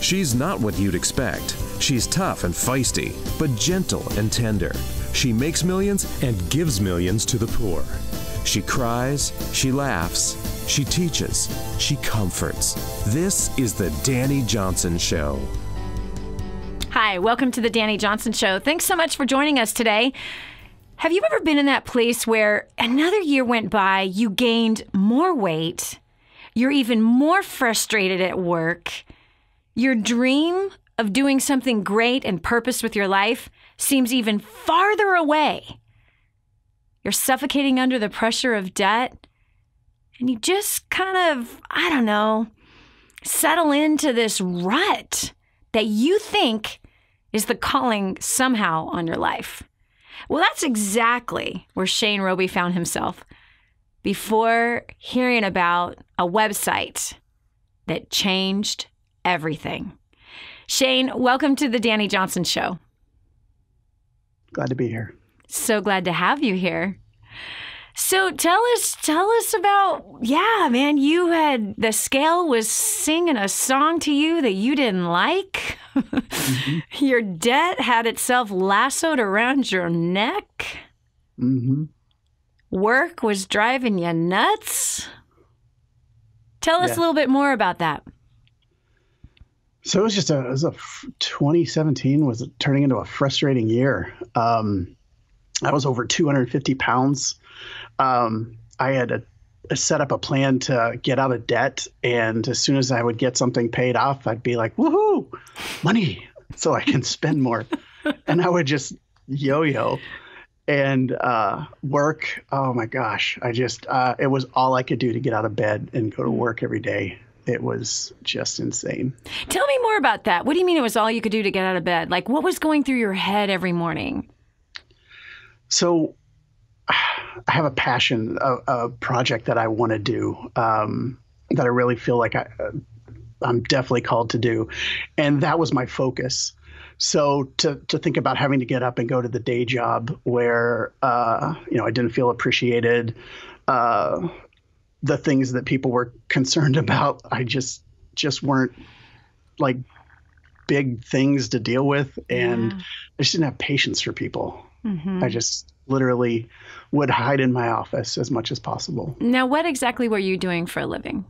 She's not what you'd expect. She's tough and feisty, but gentle and tender. She makes millions and gives millions to the poor. She cries, she laughs, she teaches, she comforts. This is the Dani Johnson Show. Hi, welcome to the Dani Johnson Show. Thanks so much for joining us today. Have you ever been in that place where another year went by, you gained more weight, you're even more frustrated at work, your dream of doing something great and purpose with your life seems even farther away? You're suffocating under the pressure of debt, and you just kind of, settle into this rut that you think is the calling somehow on your life. Well, that's exactly where Shane Roby found himself before hearing about a website that changed everything. Shane, welcome to the Dani Johnson Show. Glad to be here. So glad to have you here. So tell us about, the scale was singing a song to you that you didn't like. Mm-hmm. Your debt had itself lassoed around your neck. Mm-hmm. Work was driving you nuts. Tell us a little bit more about that. So it was 2017 was turning into a frustrating year. I was over 250 pounds. I had set up a plan to get out of debt. And as soon as I would get something paid off, I'd be like, woohoo, money, so I can spend more. And I would just yo-yo and work. Oh my gosh. It was all I could do to get out of bed and go to work every day. It was just insane. Tell me more about that. What do you mean it was all you could do to get out of bed? Like, what was going through your head every morning? So I have a passion, a project that I want to do, that I really feel like I'm definitely called to do. And that was my focus. So to think about having to get up and go to the day job where, I didn't feel appreciated, the things that people were concerned about, I just weren't like big things to deal with. And I just didn't have patience for people. Mm-hmm. I just literally would hide in my office as much as possible. Now, what exactly were you doing for a living?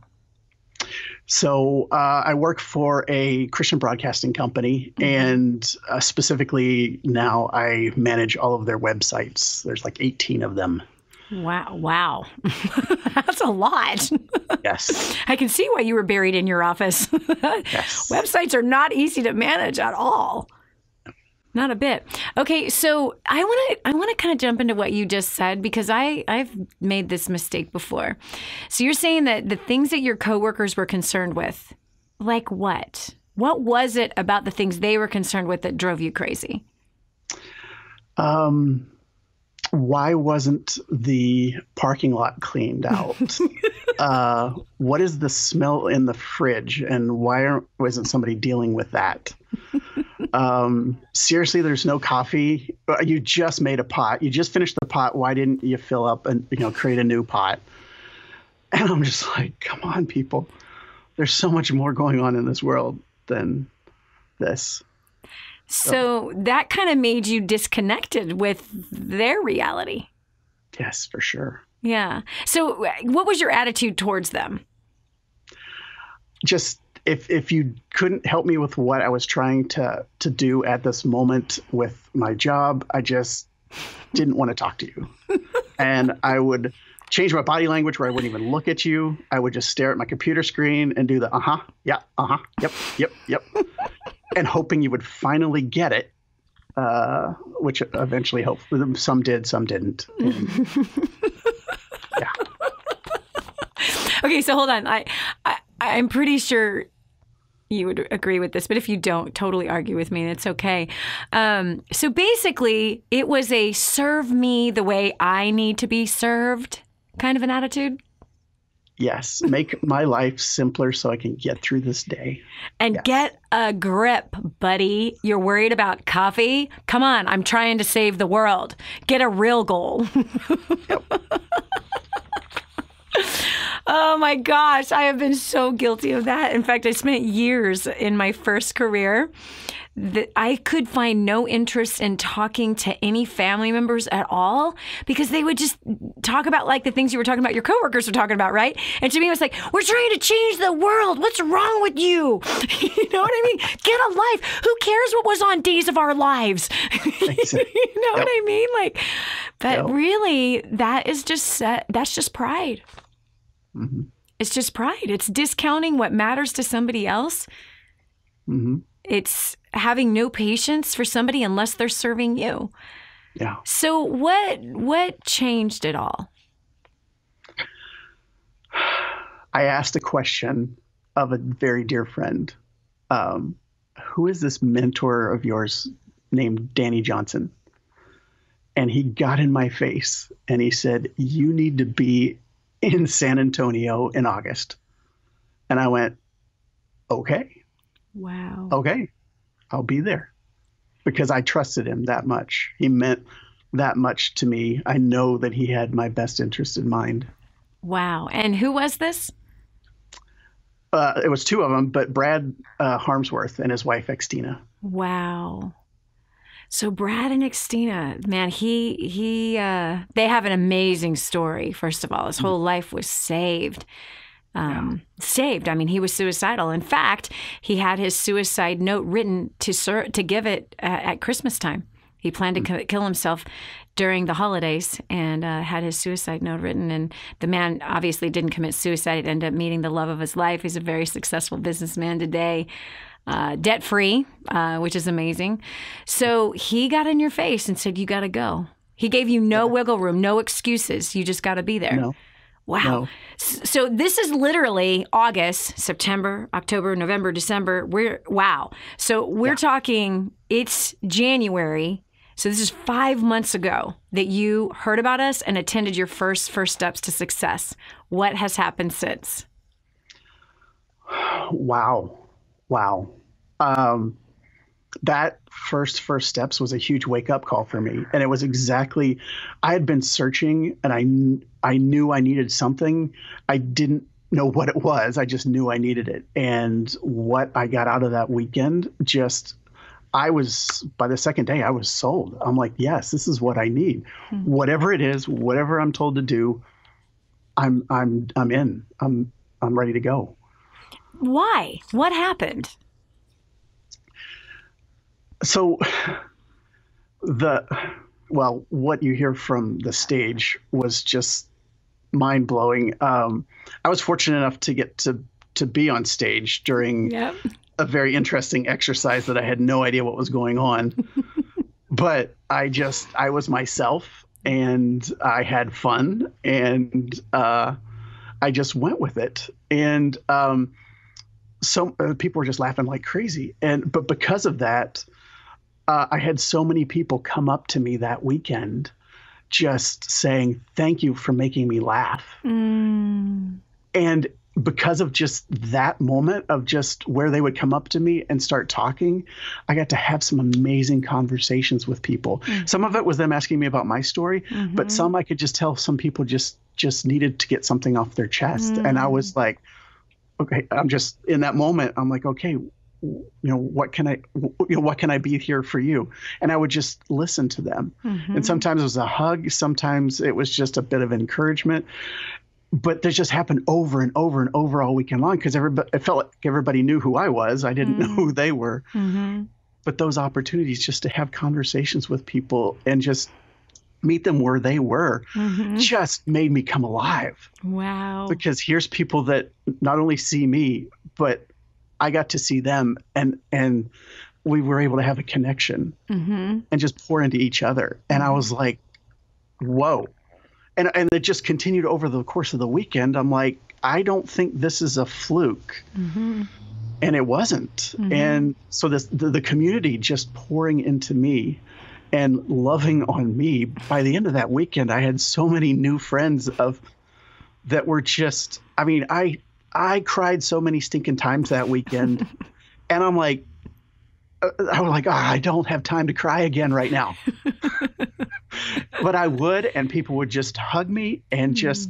So I work for a Christian broadcasting company, and specifically now I manage all of their websites. There's like 18 of them. Wow. That's a lot. Yes. I can see why you were buried in your office. Yes. Websites are not easy to manage at all. Not a bit. Okay, so I want to kind of jump into what you just said, because I've made this mistake before. So you're saying that the things that your coworkers were concerned with, like what? What was it about the things they were concerned with that drove you crazy? Why wasn't the parking lot cleaned out? What is the smell in the fridge, and why wasn't somebody dealing with that? Seriously, there's no coffee. You just made a pot. You just finished the pot. Why didn't you fill up and create a new pot? And I'm just like, come on, people. There's so much more going on in this world than this. So that kind of made you disconnected with their reality. Yes, for sure. Yeah. So what was your attitude towards them? Just if you couldn't help me with what I was trying to do at this moment with my job, I just didn't want to talk to you. And I would change my body language where I wouldn't even look at you. I would just stare at my computer screen and do the yep. And hoping you would finally get it, which eventually, hopefully, some did, some didn't. And, yeah. Okay, so hold on. I'm pretty sure you would agree with this, but if you don't, totally argue with me. It's okay. So basically, it was a serve me the way I need to be served kind of an attitude. Yes. Make my life simpler so I can get through this day. And get a grip, buddy. You're worried about coffee? Come on. I'm trying to save the world. Get a real goal. Yep. Oh my gosh, I have been so guilty of that. In fact, I spent years in my first career that I could find no interest in talking to any family members at all because they would just talk about like the things you were talking about, your coworkers were talking about, right? And to me, it was like, we're trying to change the world. What's wrong with you? You know what I mean? Get a life. Who cares what was on Days of Our Lives? You know what I mean? Like, but really, that's just pride. Mm-hmm. It's just pride. It's discounting what matters to somebody else. Mm-hmm. It's having no patience for somebody unless they're serving you. Yeah. So what changed it all? I asked a question of a very dear friend. Who is this mentor of yours named Dani Johnson? And he got in my face and he said, you need to be in San Antonio in August. And I went, okay. Wow. Okay, I'll be there because I trusted him that much. He meant that much to me. I know that he had my best interest in mind. Wow. And who was this? It was two of them, but Brad Harmsworth and his wife, Xtina. Wow. So Brad and Xtina, man, they have an amazing story. First of all, his whole life was saved. Saved. I mean, he was suicidal. In fact, he had his suicide note written to give it at Christmas time. He planned to kill himself during the holidays and had his suicide note written. And the man obviously didn't commit suicide. He ended up meeting the love of his life. He's a very successful businessman today, debt-free, which is amazing. So he got in your face and said, you got to go. He gave you no wiggle room, no excuses. You just got to be there. No. Wow. No. So this is literally August, September, October, November, December. So we're talking, it's January. So this is 5 months ago that you heard about us and attended your first steps to success. What has happened since? Wow. That first steps was a huge wake up call for me. And it was exactly, I had been searching and I knew I needed something. I didn't know what it was. I just knew I needed it. And what I got out of that weekend, by the second day, I was sold. I'm like, yes, this is what I need. Mm-hmm. Whatever it is, whatever I'm told to do, I'm in. I'm ready to go. Why? What happened? So what you hear from the stage was just mind blowing. I was fortunate enough to get to be on stage during a very interesting exercise that I had no idea what was going on, but I was myself and I had fun and I just went with it. And so people were just laughing like crazy. But because of that, I had so many people come up to me that weekend just saying, thank you for making me laugh. Mm. And because of just that moment of just where they would come up to me and start talking, I got to have some amazing conversations with people. Mm-hmm. Some of it was them asking me about my story, mm-hmm. but some I could just tell some people just needed to get something off their chest. Mm-hmm. And I was like, okay, I'm just in that moment. I'm like, okay, what can I be here for you? And I would just listen to them. Mm-hmm. And sometimes it was a hug. Sometimes it was just a bit of encouragement. But this just happened over and over and over all weekend long because it felt like everybody knew who I was. I didn't know who they were. Mm-hmm. But those opportunities just to have conversations with people and just meet them where they were just made me come alive. Wow. Because here's people that not only see me, but I got to see them and we were able to have a connection and just pour into each other. And I was like, whoa. And it just continued over the course of the weekend. I'm like, I don't think this is a fluke. Mm-hmm. And it wasn't. Mm-hmm. And so the community just pouring into me and loving on me. By the end of that weekend, I had so many new friends that were just, I mean, I cried so many stinking times that weekend. And I'm like, I don't have time to cry again right now. But I would, and people would just hug me and just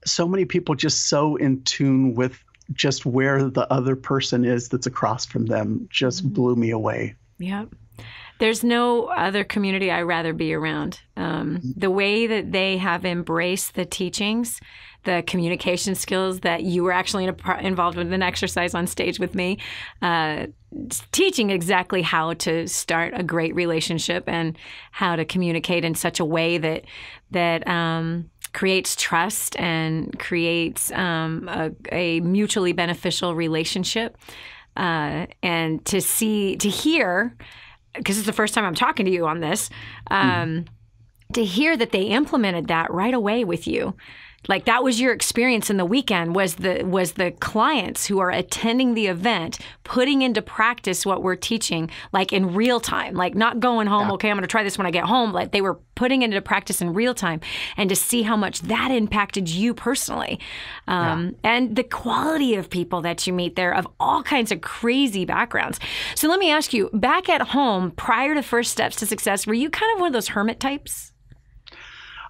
so many people just so in tune with just where the other person is that's across from them just blew me away. Yeah. There's no other community I'd rather be around. The way that they have embraced the teachings, the communication skills that you were actually involved with an exercise on stage with me, teaching exactly how to start a great relationship and how to communicate in such a way that creates trust and creates a mutually beneficial relationship. And to hear, because it's the first time I'm talking to you on this, to hear that they implemented that right away with you. Like that was your experience in the weekend, was the clients who are attending the event putting into practice what we're teaching, like in real time, like not going home, okay, I'm going to try this when I get home. Like they were putting it into practice in real time, and to see how much that impacted you personally. And the quality of people that you meet there of all kinds of crazy backgrounds. So let me ask you, back at home, prior to First Steps to Success, were you kind of one of those hermit types?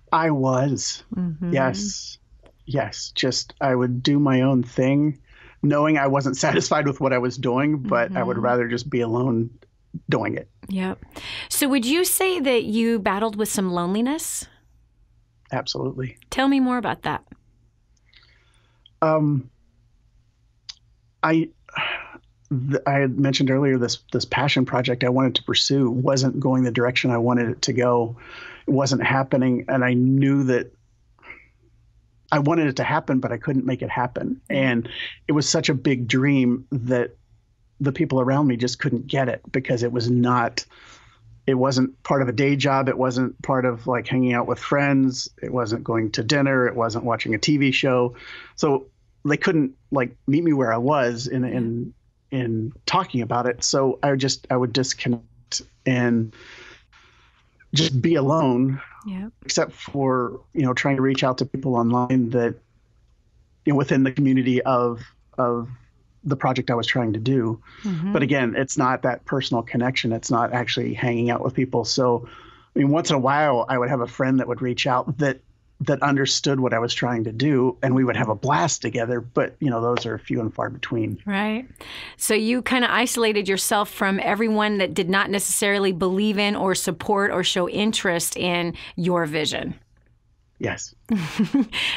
I was. Yes. Just I would do my own thing, knowing I wasn't satisfied with what I was doing, but I would rather just be alone doing it. Yeah. So would you say that you battled with some loneliness? Absolutely. Tell me more about that. I had mentioned earlier this passion project I wanted to pursue wasn't going the direction I wanted it to go. It wasn't happening, and I knew that I wanted it to happen, but I couldn't make it happen. And it was such a big dream that the people around me just couldn't get it, because it wasn't part of a day job. It wasn't part of like hanging out with friends. It wasn't going to dinner. It wasn't watching a TV show. So they couldn't like meet me where I was in talking about it. So I would disconnect and just be alone, except for, trying to reach out to people online that, within the community of the project I was trying to do. But again, it's not that personal connection. It's not actually hanging out with people. So, once in a while I would have a friend that would reach out that understood what I was trying to do, and we would have a blast together. But, those are few and far between. Right. So you kind of isolated yourself from everyone that did not necessarily believe in or support or show interest in your vision. Yes.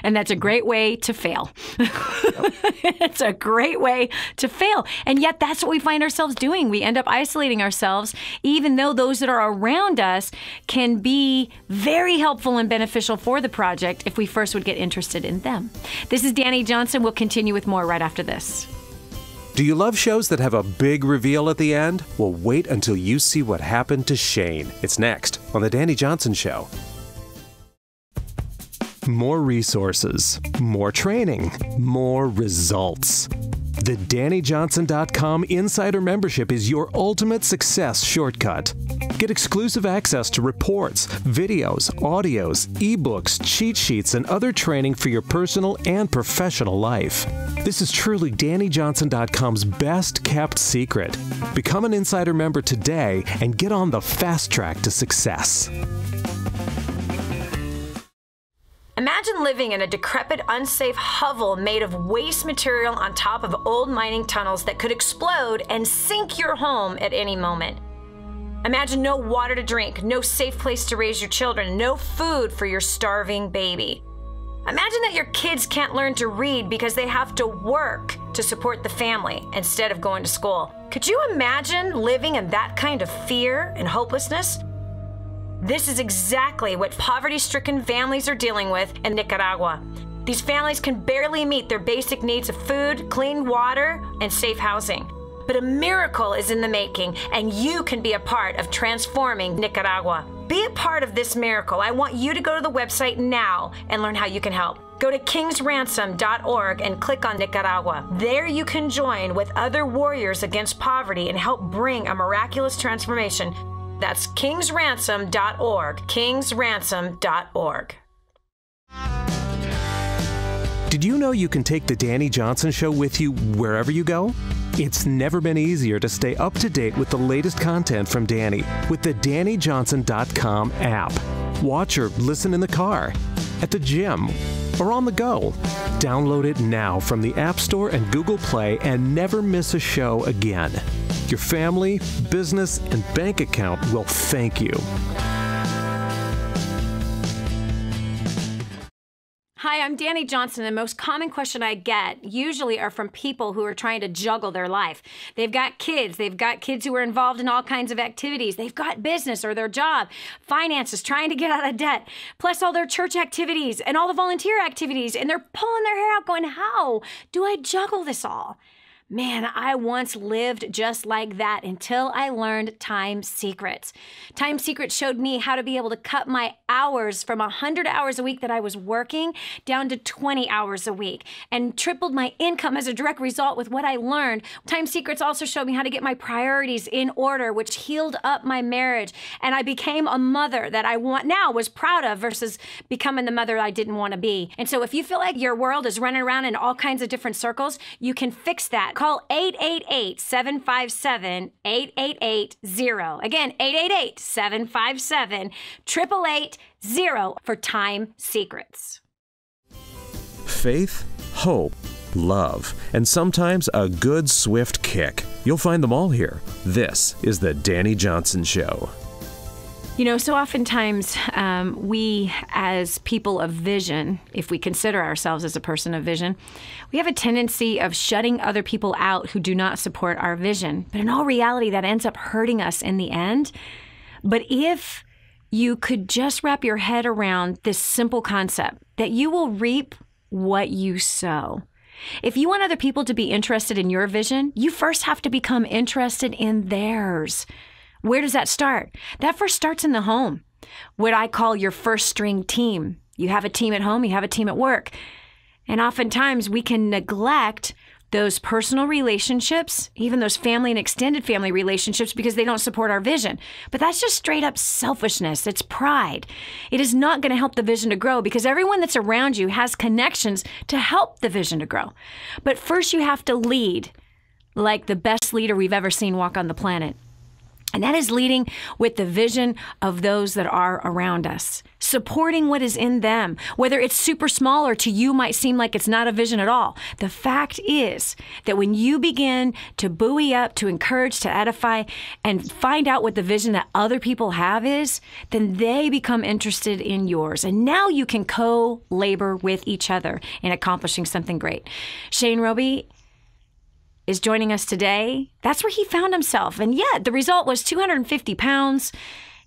And that's a great way to fail. It's a great way to fail. And yet that's what we find ourselves doing. We end up isolating ourselves, even though those that are around us can be very helpful and beneficial for the project if we first would get interested in them. This is Dani Johnson. We'll continue with more right after this. Do you love shows that have a big reveal at the end? Well, wait until you see what happened to Shane. It's next on The Dani Johnson Show. More resources, more training, more results. The DaniJohnson.com Insider Membership is your ultimate success shortcut. Get exclusive access to reports, videos, audios, ebooks, cheat sheets, and other training for your personal and professional life. This is truly DaniJohnson.com's best kept secret. Become an Insider member today and get on the fast track to success. Imagine living in a decrepit, unsafe hovel made of waste material on top of old mining tunnels that could explode and sink your home at any moment. Imagine no water to drink, no safe place to raise your children, no food for your starving baby. Imagine that your kids can't learn to read because they have to work to support the family instead of going to school. Could you imagine living in that kind of fear and hopelessness? This is exactly what poverty-stricken families are dealing with in Nicaragua. These families can barely meet their basic needs of food, clean water, and safe housing. But a miracle is in the making, and you can be a part of transforming Nicaragua. Be a part of this miracle. I want you to go to the website now and learn how you can help. Go to kingsransom.org and click on Nicaragua. There you can join with other warriors against poverty and help bring a miraculous transformation. That's kingsransom.org, kingsransom.org. Did you know you can take The Dani Johnson Show with you wherever you go? It's never been easier to stay up to date with the latest content from Dani with the DaniJohnson.com app. Watch or listen in the car, at the gym, or on the go. Download it now from the App Store and Google Play and never miss a show again. Your family, business, and bank account will thank you. Hi, I'm Dani Johnson. The most common question I get usually are from people who are trying to juggle their life. They've got kids who are involved in all kinds of activities. They've got business or their job, finances, trying to get out of debt, plus all their church activities and all the volunteer activities. And they're pulling their hair out going, how do I juggle this all? Man, I once lived just like that until I learned Time Secrets. Time Secrets showed me how to be able to cut my hours from 100 hours a week that I was working down to 20 hours a week and tripled my income as a direct result with what I learned. Time Secrets also showed me how to get my priorities in order, which healed up my marriage. And I became a mother that I was proud of versus becoming the mother I didn't want to be. And so if you feel like your world is running around in all kinds of different circles, you can fix that. Call 888-757-8880. Again, 888-757-8880 for Time Secrets. Faith, hope, love, and sometimes a good swift kick. You'll find them all here. This is the Dani Johnson Show. You know, so oftentimes we as people of vision, if we consider ourselves as a person of vision, we have a tendency of shutting other people out who do not support our vision. But in all reality, that ends up hurting us in the end. But if you could just wrap your head around this simple concept that you will reap what you sow. If you want other people to be interested in your vision, you first have to become interested in theirs. Where does that start? That first starts in the home, what I call your first string team. You have a team at home, you have a team at work. And oftentimes we can neglect those personal relationships, even those family and extended family relationships, because they don't support our vision. But that's just straight up selfishness. It's pride. It is not going to help the vision to grow because everyone that's around you has connections to help the vision to grow. But first you have to lead like the best leader we've ever seen walk on the planet. And that is leading with the vision of those that are around us, supporting what is in them, whether it's super small or to you might seem like it's not a vision at all. The fact is that when you begin to buoy up, to encourage, to edify, and find out what the vision that other people have is, then they become interested in yours. And now you can co-labor with each other in accomplishing something great. Shane Roby is joining us today. That's where he found himself. And yet the result was 250 pounds.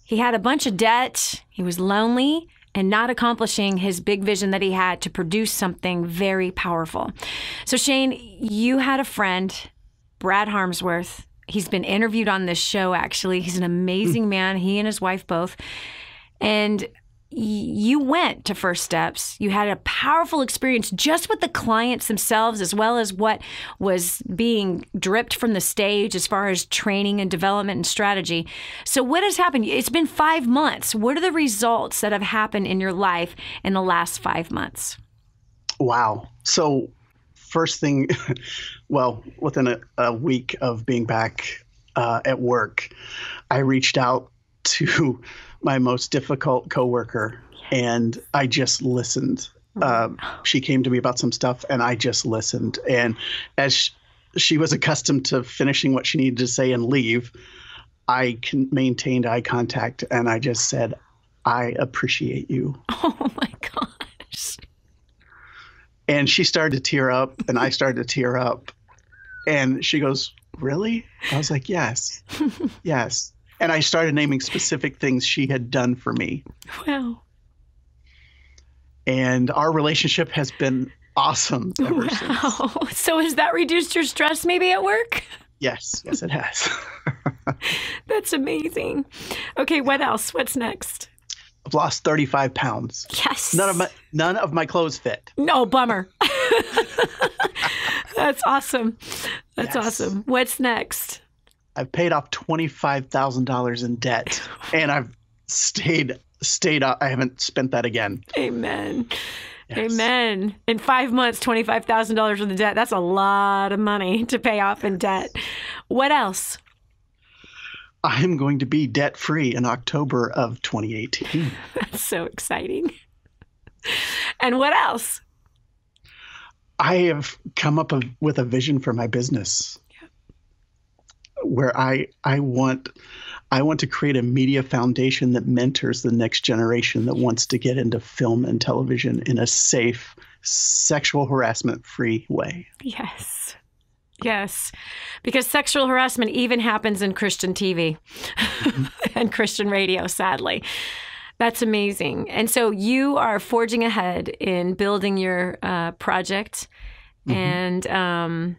He had a bunch of debt. He was lonely and not accomplishing his big vision that he had to produce something very powerful. So Shane, you had a friend, Brad Harmsworth. He's been interviewed on this show, actually. He's an amazing man, he and his wife both. And you went to First Steps. You had a powerful experience just with the clients themselves, as well as what was being dripped from the stage as far as training and development and strategy. So what has happened? It's been 5 months. What are the results that have happened in your life in the last 5 months? Wow. So first thing, well, within a week of being back at work, I reached out to my most difficult coworker, and I just listened. She came to me about some stuff, and I just listened. And as she was accustomed to finishing what she needed to say and leave, I maintained eye contact, and I just said, "I appreciate you." Oh my gosh! And she started to tear up, and I started to tear up. And she goes, "Really?" I was like, "Yes, yes." And I started naming specific things she had done for me. Wow. And our relationship has been awesome ever since. So has that reduced your stress maybe at work? Yes, it has. That's amazing. Okay, what else? What's next? I've lost 35 pounds. Yes. None of my clothes fit. No, bummer. That's awesome. That's awesome. What's next? I've paid off $25,000 in debt, and I've stayed up. I haven't spent that again. Amen. Yes. Amen. In 5 months, $25,000 in the debt. That's a lot of money to pay off in debt. What else? I'm going to be debt-free in October of 2018. That's so exciting. And what else? I have come up with a vision for my business where I want to create a media foundation that mentors the next generation that wants to get into film and television in a safe, sexual harassment-free way. Yes. Yes. Because sexual harassment even happens in Christian TV and Christian radio, sadly. That's amazing. And so you are forging ahead in building your project, and I'm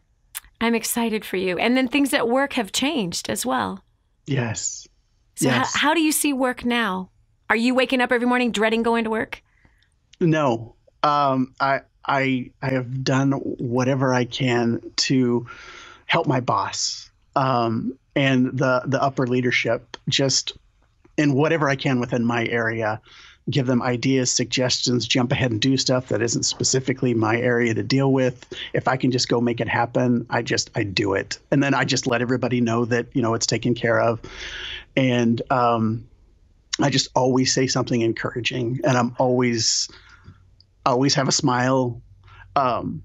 excited for you. And then things at work have changed as well. Yes. So yes. How do you see work now? Are you waking up every morning dreading going to work? No. I have done whatever I can to help my boss and the upper leadership, just in whatever I can within my area, give them ideas, suggestions, jump ahead and do stuff that isn't specifically my area to deal with. If I can just go make it happen, I do it. And then I just let everybody know that, it's taken care of. And I just always say something encouraging, and I'm always have a smile. And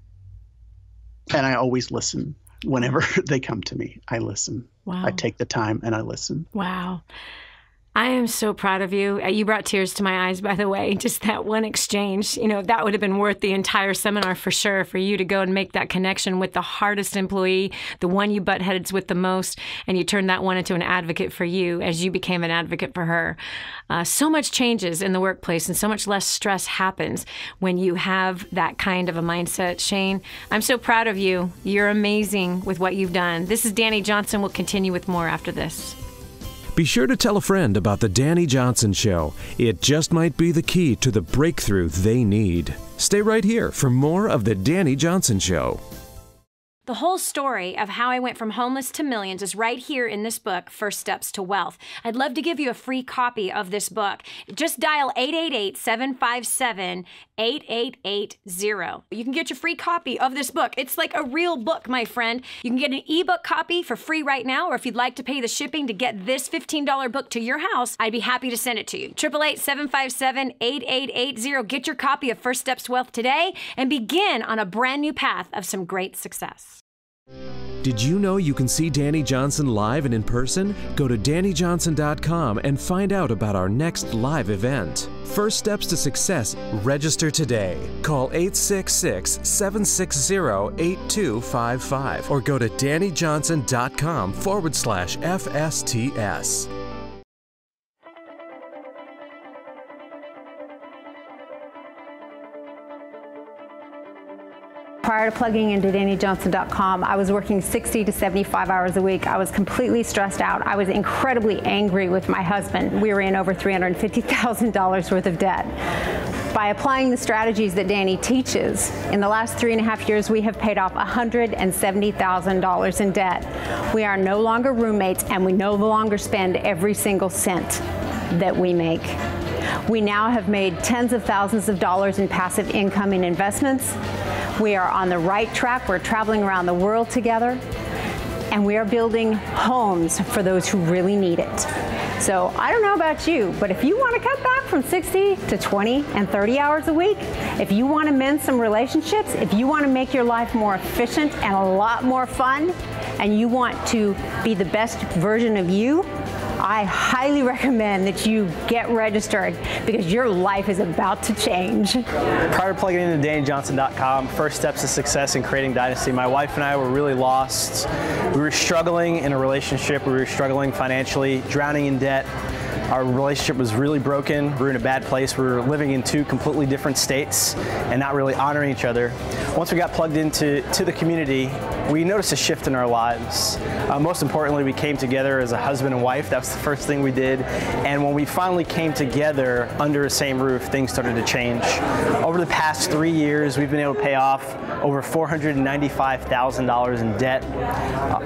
I always listen. Whenever they come to me, I listen. Wow. I take the time and I listen. Wow. I am so proud of you. You brought tears to my eyes, by the way. Just that one exchange, that would have been worth the entire seminar for sure, for you to go and make that connection with the hardest employee, the one you butt heads with the most, and you turned that one into an advocate for you as you became an advocate for her. So much changes in the workplace and so much less stress happens when you have that kind of a mindset, Shane. I'm so proud of you. You're amazing with what you've done. This is Dani Johnson. We'll continue with more after this. Be sure to tell a friend about the Dani Johnson Show. It just might be the key to the breakthrough they need. Stay right here for more of the Dani Johnson Show. The whole story of how I went from homeless to millions is right here in this book, First Steps to Wealth. I'd love to give you a free copy of this book. Just dial 888-757-8880. You can get your free copy of this book. It's like a real book, my friend. You can get an ebook copy for free right now, or if you'd like to pay the shipping to get this $15 book to your house, I'd be happy to send it to you. 888-757-8880. Get your copy of First Steps to Wealth today and begin on a brand new path of some great success. Did you know you can see Dani Johnson live and in person? Go to DaniJohnson.com and find out about our next live event. First Steps to Success. Register today. Call 866-760-8255 or go to DaniJohnson.com/FSTS. Prior to plugging into DaniJohnson.com, I was working 60 to 75 hours a week. I was completely stressed out. I was incredibly angry with my husband. We were in over $350,000 worth of debt. By applying the strategies that Dani teaches, in the last 3.5 years, we have paid off $170,000 in debt. We are no longer roommates, and we no longer spend every single cent that we make. We now have made tens of thousands of dollars in passive income in investments. We are on the right track. We're traveling around the world together, and we are building homes for those who really need it. So I don't know about you, but if you want to cut back from 60 to 20 and 30 hours a week, if you want to mend some relationships, if you want to make your life more efficient and a lot more fun, and you want to be the best version of you, I highly recommend that you get registered because your life is about to change. Prior to plugging into DaniJohnson.com, First Steps to Success in Creating Dynasty, my wife and I were really lost. We were struggling in a relationship. We were struggling financially, drowning in debt. Our relationship was really broken. We were in a bad place. We were living in two completely different states and not really honoring each other. Once we got plugged into the community, we noticed a shift in our lives. Most importantly, we came together as a husband and wife. That was the first thing we did. And when we finally came together under the same roof, things started to change. Over the past 3 years, we've been able to pay off over $495,000 in debt.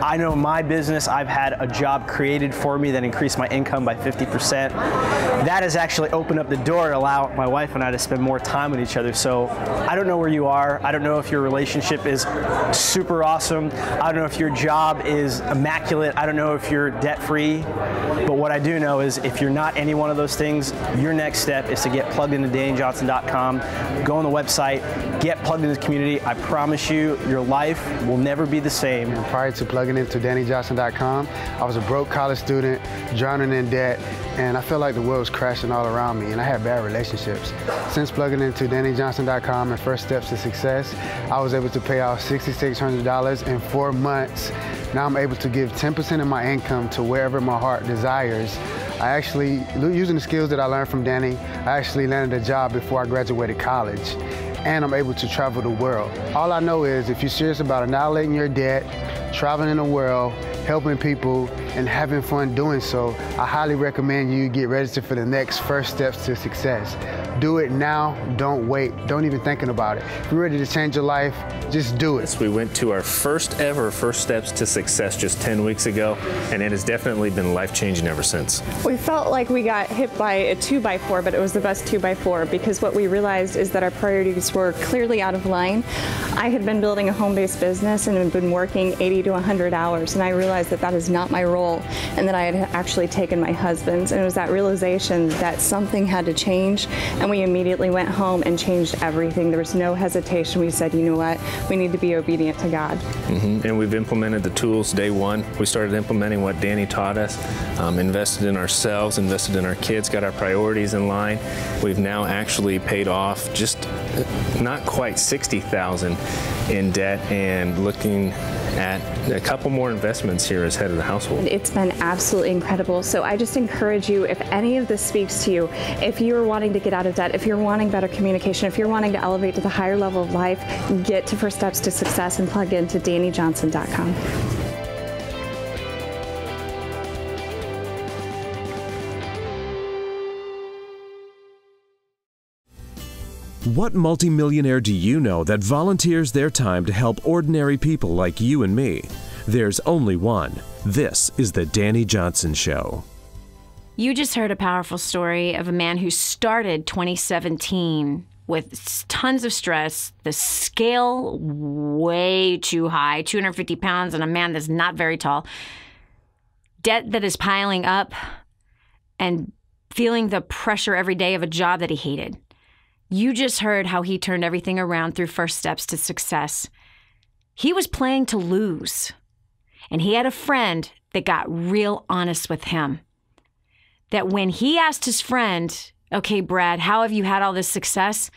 I know in my business, I've had a job created for me that increased my income by 50%. That has actually opened up the door to allow my wife and I to spend more time with each other. So I don't know where you are. I don't know if your relationship is super awesome awesome. I don't know if your job is immaculate. I don't know if you're debt-free. But what I do know is if you're not any one of those things, your next step is to get plugged into DaniJohnson.com. Go on the website, get plugged into the community. I promise you, your life will never be the same. And prior to plugging into DaniJohnson.com, I was a broke college student, drowning in debt, and I felt like the world was crashing all around me, and I had bad relationships. Since plugging into DaniJohnson.com and First Steps to Success, I was able to pay off $6,600 in 4 months. Now I'm able to give 10% of my income to wherever my heart desires. I actually, using the skills that I learned from Dani, I actually landed a job before I graduated college, and I'm able to travel the world. All I know is if you're serious about annihilating your debt, traveling the world, helping people, and having fun doing so, I highly recommend you get registered for the next First Steps to Success. Do it now, don't wait, don't even thinking about it. If you're ready to change your life, just do it. We went to our first ever First Steps to Success just 10 weeks ago, and it has definitely been life-changing ever since. We felt like we got hit by a 2x4, but it was the best 2x4 because what we realized is that our priorities were clearly out of line. I had been building a home-based business and had been working 80 to 100 hours, and I realized that that is not my role, and that I had actually taken my husband's, and it was that realization that something had to change, and we immediately went home and changed everything. There was no hesitation. We said, you know what, we need to be obedient to God. And we've implemented the tools day one. We started implementing what Dani taught us, invested in ourselves, invested in our kids, got our priorities in line. We've now actually paid off just not quite $60,000 in debt and looking at a couple more investments here as head of the household. It's been absolutely incredible. So I just encourage you, if any of this speaks to you, if you're wanting to get out of debt, if you're wanting better communication, if you're wanting to elevate to the higher level of life, get to First Steps to Success and plug into DaniJohnson.com. What multimillionaire do you know that volunteers their time to help ordinary people like you and me? There's only one. This is the Dani Johnson Show. You just heard a powerful story of a man who started 2017 with tons of stress, the scale way too high, 250 pounds, and a man that's not very tall, debt that is piling up, and feeling the pressure every day of a job that he hated. You just heard how he turned everything around through First Steps to Success. He was playing to lose, and he had a friend that got real honest with him. That when he asked his friend, okay, Brad, how have you had all this success?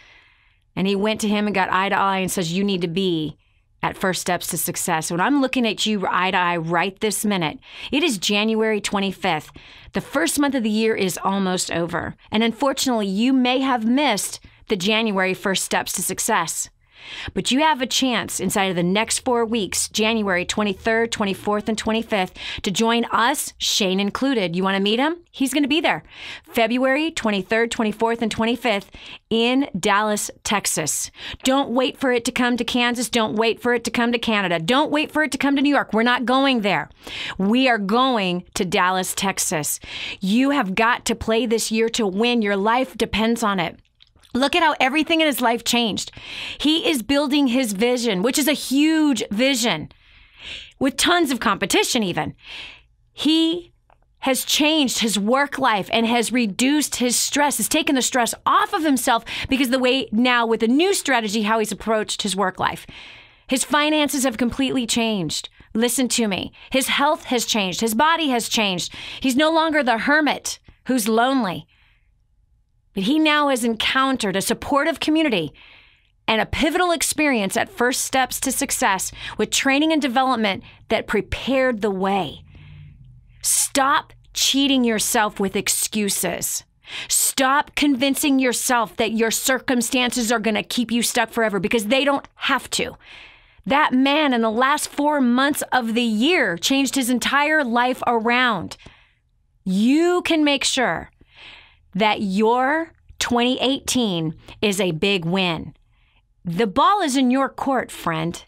And he went to him and got eye to eye and says, you need to be at First Steps to Success. When I'm looking at you eye to eye right this minute, it is January 25th. The first month of the year is almost over. And unfortunately, you may have missed the January First Steps to Success. But you have a chance inside of the next 4 weeks, January 23rd, 24th, and 25th, to join us, Shane included. You want to meet him? He's going to be there. February 23rd, 24th, and 25th in Dallas, Texas. Don't wait for it to come to Kansas. Don't wait for it to come to Canada. Don't wait for it to come to New York. We're not going there. We are going to Dallas, Texas. You have got to play this year to win. Your life depends on it. Look at how everything in his life changed. He is building his vision, which is a huge vision, with tons of competition even. He has changed his work life and has reduced his stress, has taken the stress off of himself because the way now with a new strategy, how he's approached his work life. His finances have completely changed. Listen to me. His health has changed. His body has changed. He's no longer the hermit who's lonely. But he now has encountered a supportive community and a pivotal experience at First Steps to Success with training and development that prepared the way. Stop cheating yourself with excuses. Stop convincing yourself that your circumstances are going to keep you stuck forever, because they don't have to. That man in the last 4 months of the year changed his entire life around. You can make sure that your 2018 is a big win. The ball is in your court, friend.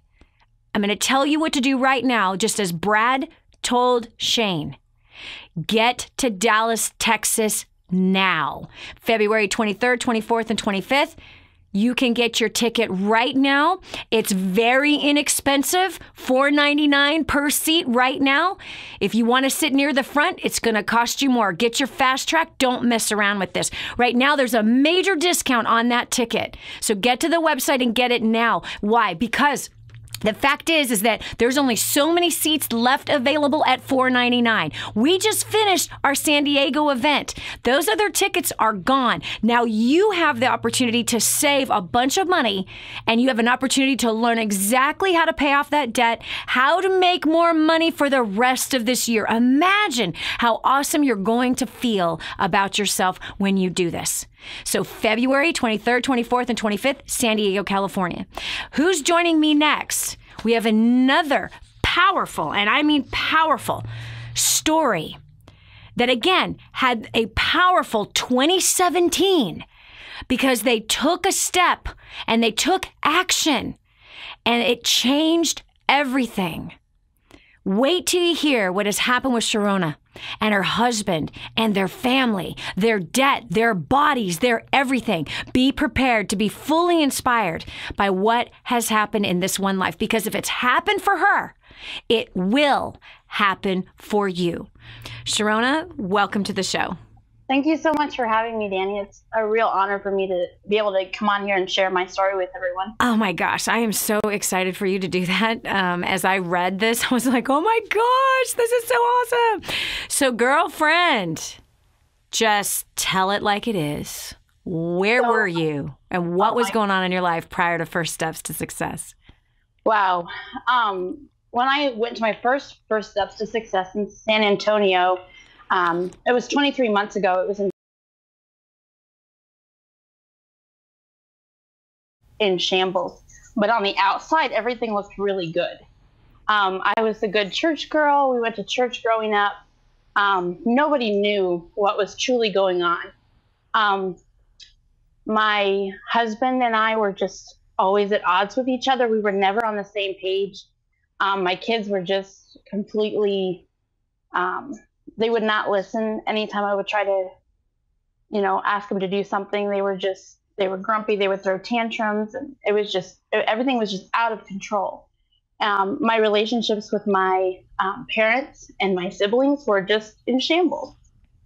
I'm going to tell you what to do right now, just as Brad told Shane. Get to Dallas, Texas now. February 23rd, 24th, and 25th. You can get your ticket right now. It's very inexpensive, $4.99 per seat right now. If you want to sit near the front, it's going to cost you more. Get your fast track. Don't mess around with this. Right now, there's a major discount on that ticket. So get to the website and get it now. Why? Because the fact is that there's only so many seats left available at $4.99. We just finished our San Diego event. Those other tickets are gone. Now you have the opportunity to save a bunch of money, and you have an opportunity to learn exactly how to pay off that debt, how to make more money for the rest of this year. Imagine how awesome you're going to feel about yourself when you do this. So February 23rd, 24th, and 25th, San Diego, California. Who's joining me next? We have another powerful, and I mean powerful, story that, again, had a powerful 2017 because they took a step and they took action, and it changed everything. Wait till you hear what has happened with Sharonna and her husband and their family, their debt, their bodies, their everything. Be prepared to be fully inspired by what has happened in this one life, because if it's happened for her, it will happen for you. Sharonna, welcome to the show. Thank you so much for having me, Dani. It's a real honor for me to be able to come on here and share my story with everyone. Oh my gosh, I am so excited for you to do that. As I read this, I was like, oh my gosh, this is so awesome. So girlfriend, just tell it like it is. Where were you and what was going on in your life prior to First Steps to Success? Wow. When I went to my first Steps to Success in San Antonio, it was 23 months ago. It was in shambles, but on the outside, everything looked really good. I was a good church girl. We went to church growing up. Nobody knew what was truly going on. My husband and I were just always at odds with each other. We were never on the same page. My kids were just completely, they would not listen anytime I would try to, ask them to do something. They were grumpy. They would throw tantrums, and it was just, everything was just out of control. My relationships with my parents and my siblings were just in shambles.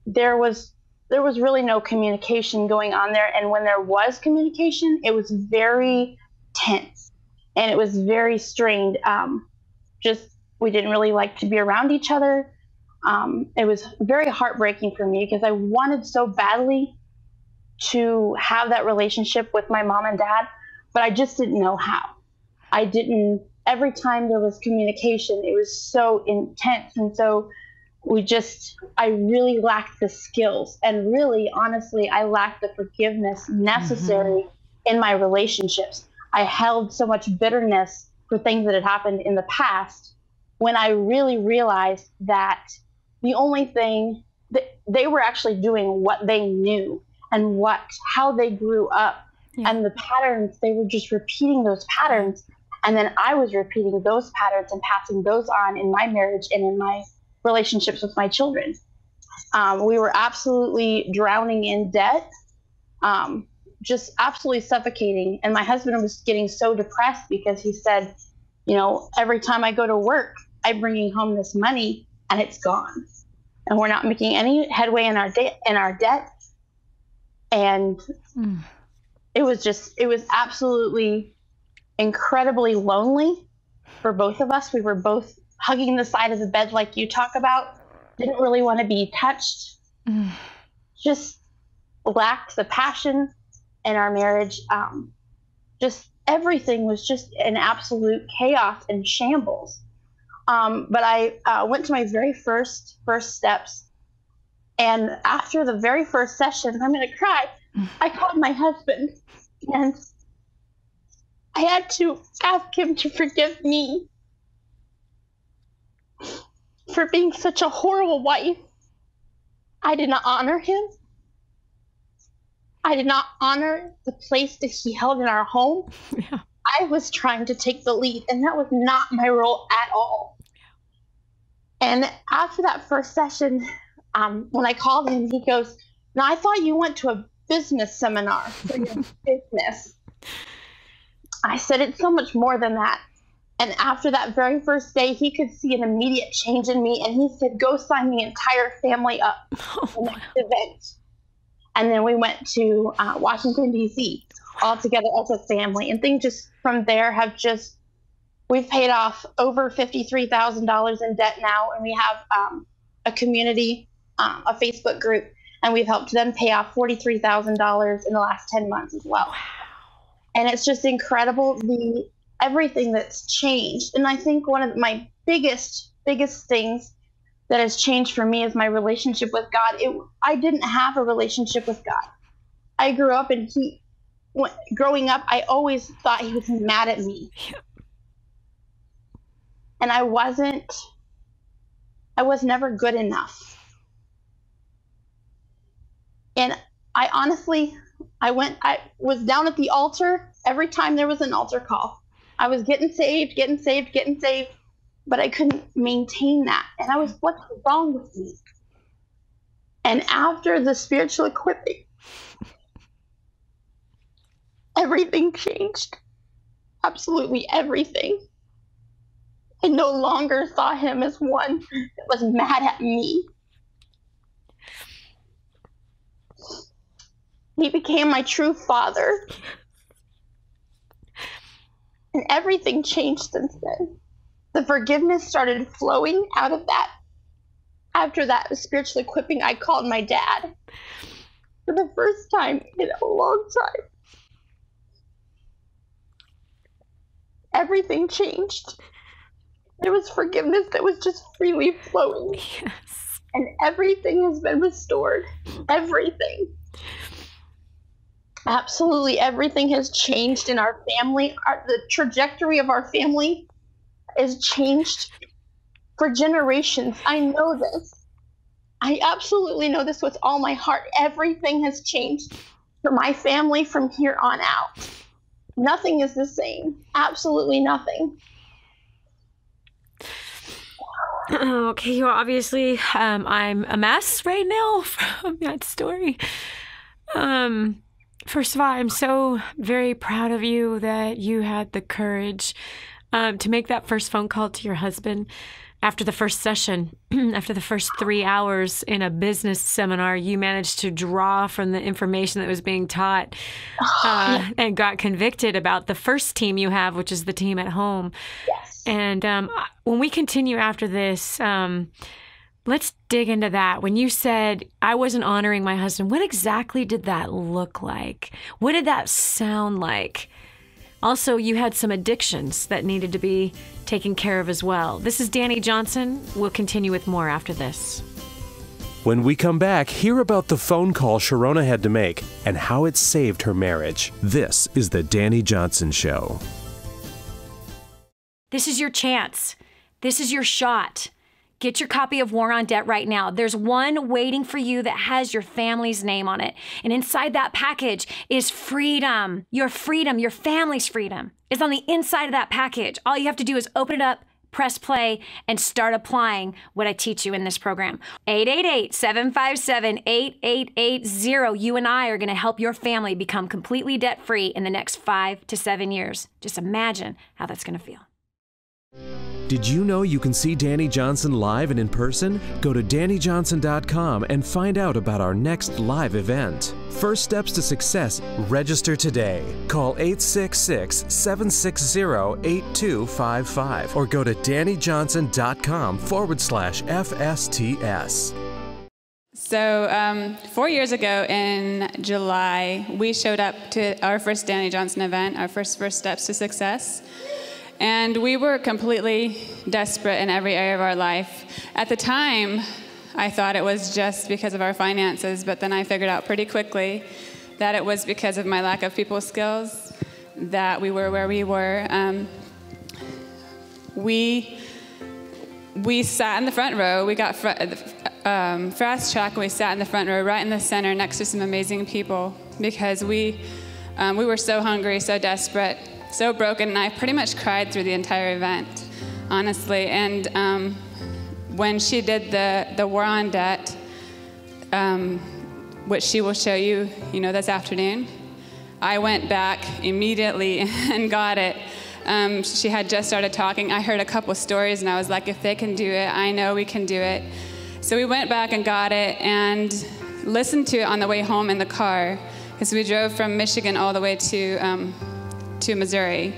There was really no communication going on there. And when there was communication, it was very tense and it was very strained. We didn't really like to be around each other. It was very heartbreaking for me because I wanted so badly to have that relationship with my mom and dad, but I just didn't know how. Every time there was communication, it was so intense. And so I really lacked the skills, and really, honestly, I lacked the forgiveness necessary in my relationships. I held so much bitterness for things that had happened in the past, when I really realized that the only thing that they were actually doing what they knew and how they grew up, and the patterns, they were just repeating those patterns. And then I was repeating those patterns and passing those on in my marriage and in my relationships with my children. We were absolutely drowning in debt, just absolutely suffocating. And my husband was getting so depressed because he said, every time I go to work, I'm bringing home this money and it's gone. And we're not making any headway in our debt. And it was absolutely incredibly lonely for both of us. We were both hugging the side of the bed like you talk about, didn't really want to be touched, just lacked the passion in our marriage. Just everything was just an absolute chaos and shambles. But I went to my very first steps, and after the very first session, I'm going to cry, I called my husband, and I had to ask him to forgive me for being such a horrible wife. I did not honor him. I did not honor the place that he held in our home. Yeah. I was trying to take the lead, and that was not my role at all. And after that first session, when I called him, he goes, "Now, I thought you went to a business seminar for your business. I said, it's so much more than that. And after that very first day, he could see an immediate change in me. And he said, go sign the entire family up for the next event. And then we went to Washington, D.C. all together as a family. And things just from there have just, we've paid off over $53,000 in debt now. And we have a community, a Facebook group, and we've helped them pay off $43,000 in the last 10 months as well. Wow. And it's just incredible, everything that's changed. And I think one of my biggest things that has changed for me is my relationship with God. I didn't have a relationship with God. I grew up and growing up, I always thought he was mad at me. And I was never good enough. And I honestly, I was down at the altar every time there was an altar call. I was getting saved, but I couldn't maintain that. And I was, what's wrong with me? And after the spiritual equipping, everything changed. Absolutely everything. I no longer saw him as one that was mad at me. He became my true father. And everything changed since then. The forgiveness started flowing out of that. After that spiritual equipping, I called my dad for the first time in a long time. Everything changed. There was forgiveness that was just freely flowing. Yes. And everything has been restored. Everything. Absolutely everything has changed in our family. The trajectory of our family is changed for generations. I know this. I absolutely know this with all my heart. Everything has changed for my family from here on out. Nothing is the same. Absolutely nothing. Okay, well, obviously, I'm a mess right now from that story. First of all, I'm so very proud of you that you had the courage to make that first phone call to your husband after the first session, after the first 3 hours in a business seminar. You managed to draw from the information that was being taught and got convicted about the first team you have, which is the team at home. Yes. And when we continue after this, let's dig into that. When you said, I wasn't honoring my husband, what exactly did that look like? What did that sound like? Also, you had some addictions that needed to be taken care of as well. This is Dani Johnson. We'll continue with more after this. When we come back, hear about the phone call Sharonna had to make and how it saved her marriage. This is the Dani Johnson Show. This is your chance. This is your shot. Get your copy of War on Debt right now. There's one waiting for you that has your family's name on it. And inside that package is freedom. Your family's freedom is on the inside of that package. All you have to do is open it up, press play, and start applying what I teach you in this program. 888-757-8880. You and I are going to help your family become completely debt-free in the next 5 to 7 years. Just imagine how that's going to feel. Did you know you can see Dani Johnson live and in person? Go to DaniJohnson.com and find out about our next live event. First Steps to Success. Register today. Call 866-760-8255 or go to DaniJohnson.com/FSTS. So 4 years ago in July, we showed up to our first Dani Johnson event, our first Steps to Success. And we were completely desperate in every area of our life. At the time, I thought it was just because of our finances, but then I figured out pretty quickly that it was because of my lack of people skills that we were where we were. We sat in the front row. We got fast track, and we sat in the front row right in the center next to some amazing people because we were so hungry, so desperate, so broken, and I pretty much cried through the entire event, honestly. And when she did the War on Debt, which she will show you, this afternoon, I went back immediately and got it. She had just started talking. I heard a couple stories, and I was like, if they can do it, I know we can do it. So we went back and got it and listened to it on the way home in the car, because we drove from Michigan all the way to Missouri.